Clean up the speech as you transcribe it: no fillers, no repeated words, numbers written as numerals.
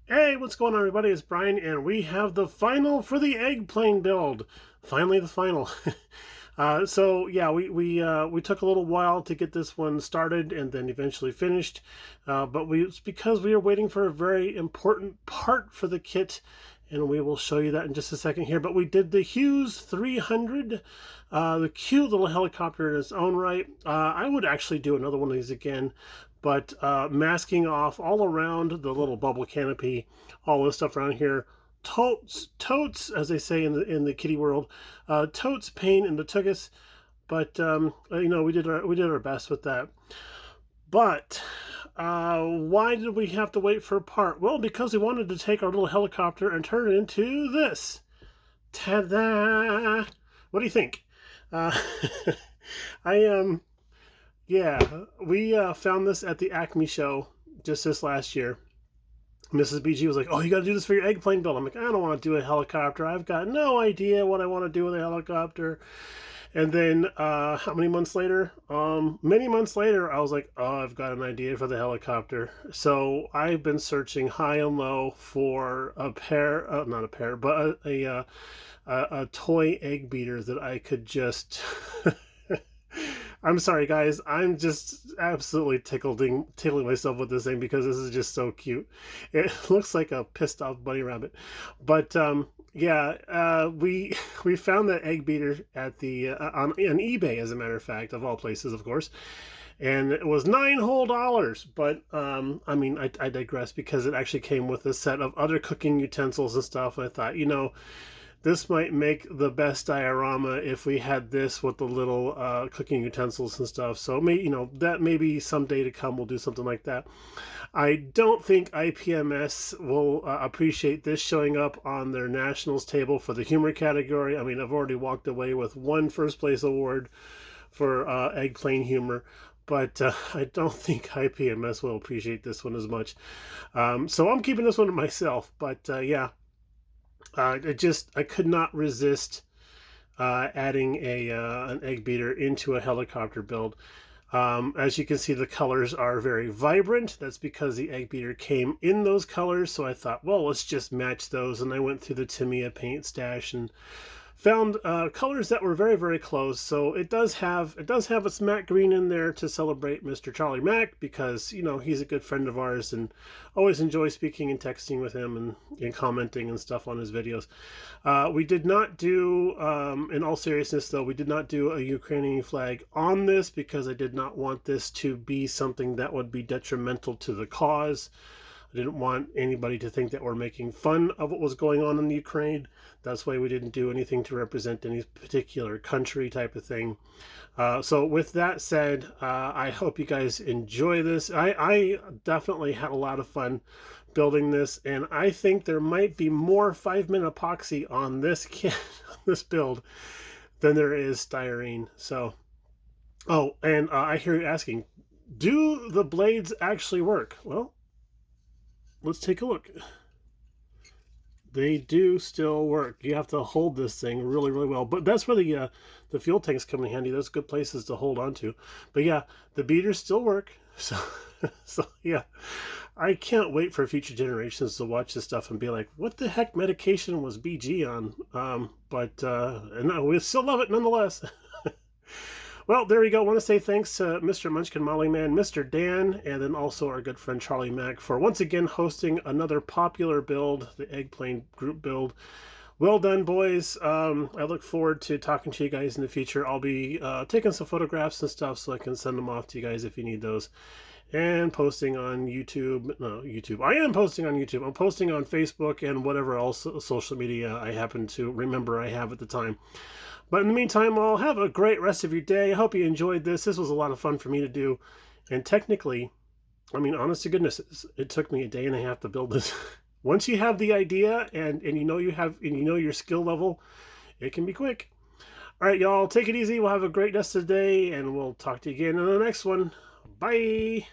Hey, what's going on, everybody? It's Brian, and we have the final for the Eggplane build. Finally, the final. So yeah, we took a little while to get this one started, and then eventually finished. But it's because we were waiting for a very important part for the kit, and we will show you that in just a second here. But we did the Hughes 300, the cute little helicopter in its own right. I would actually do another one of these again, but masking off all around the little bubble canopy, all this stuff around here. Totes, as they say in the kitty world, totes pain in the tugus. But we did our best with that. But why did we have to wait for a part? Well, because we wanted to take our little helicopter and turn it into this. Ta-da! What do you think? Uh, I Yeah, we found this at the Acme show just this last year. Mrs. BG was like, "Oh, you got to do this for your Eggplane build." I'm like, "I don't want to do a helicopter. I've got no idea what I want to do with a helicopter." And then, how many months later? Many months later, I was like, "Oh, I've got an idea for the helicopter." So I've been searching high and low for a pair, not a pair, but a toy egg beater that I could just I'm sorry, guys. I'm just absolutely tickling myself with this thing because this is just so cute. It looks like a pissed off bunny rabbit, but yeah, we found that egg beater at the on eBay, as a matter of fact, of all places, of course, and it was $9 whole. But I mean, I digress because it actually came with a set of other cooking utensils and stuff. And I thought, this might make the best diorama if we had this with the little cooking utensils and stuff. So that maybe someday to come we'll do something like that. I don't think IPMS will appreciate this showing up on their nationals table for the humor category. I mean, I've already walked away with one first place award for Eggplane humor, but I don't think IPMS will appreciate this one as much. So I'm keeping this one to myself. But yeah. I could not resist adding an egg beater into a helicopter build. As you can see, the colors are very vibrant. That's because the egg beater came in those colors. So I thought, well, let's just match those. And I went through the Tamiya paint stash and found colors that were very, very close. So it does have its matte green in there to celebrate Mr. Charlie Mack, because he's a good friend of ours and always enjoy speaking and texting with him and commenting and stuff on his videos. We did not do, in all seriousness though, we did not do a Ukrainian flag on this because I did not want this to be something that would be detrimental to the cause. I didn't want anybody to think that we're making fun of what was going on in the Ukraine. That's why we didn't do anything to represent any particular country type of thing. So with that said, I hope you guys enjoy this. I definitely had a lot of fun building this, and I think there might be more 5-minute epoxy on this kit, this build, than there is styrene. So, oh, and I hear you asking, do the blades actually work? Well, let's take a look. They do still work. You have to hold this thing really, really well. But that's where the fuel tanks come in handy. Those good places to hold on to. But yeah, the beaters still work. So yeah, I can't wait for future generations to watch this stuff and be like, what the heck medication was BG on? And we still love it nonetheless. Well, there we go. I want to say thanks to Mr. Munchkin Molly Man, Mr. Dan, and then also our good friend Charlie Mack for once again hosting another popular build, the Eggplane group build. Well done, boys. I look forward to talking to you guys in the future. I'll be taking some photographs and stuff so I can send them off to you guys if you need those. And posting on YouTube. No, YouTube. I am posting on YouTube. I'm posting on Facebook and whatever else social media I happen to remember I have at the time. But in the meantime, I'll have a great rest of your day. I hope you enjoyed this. This was a lot of fun for me to do. And technically, I mean, honest to goodness, it took me a day and a half to build this. Once you have the idea and you know your skill level, it can be quick. All right, y'all, take it easy. We'll have a great rest of the day, and we'll talk to you again in the next one. Bye.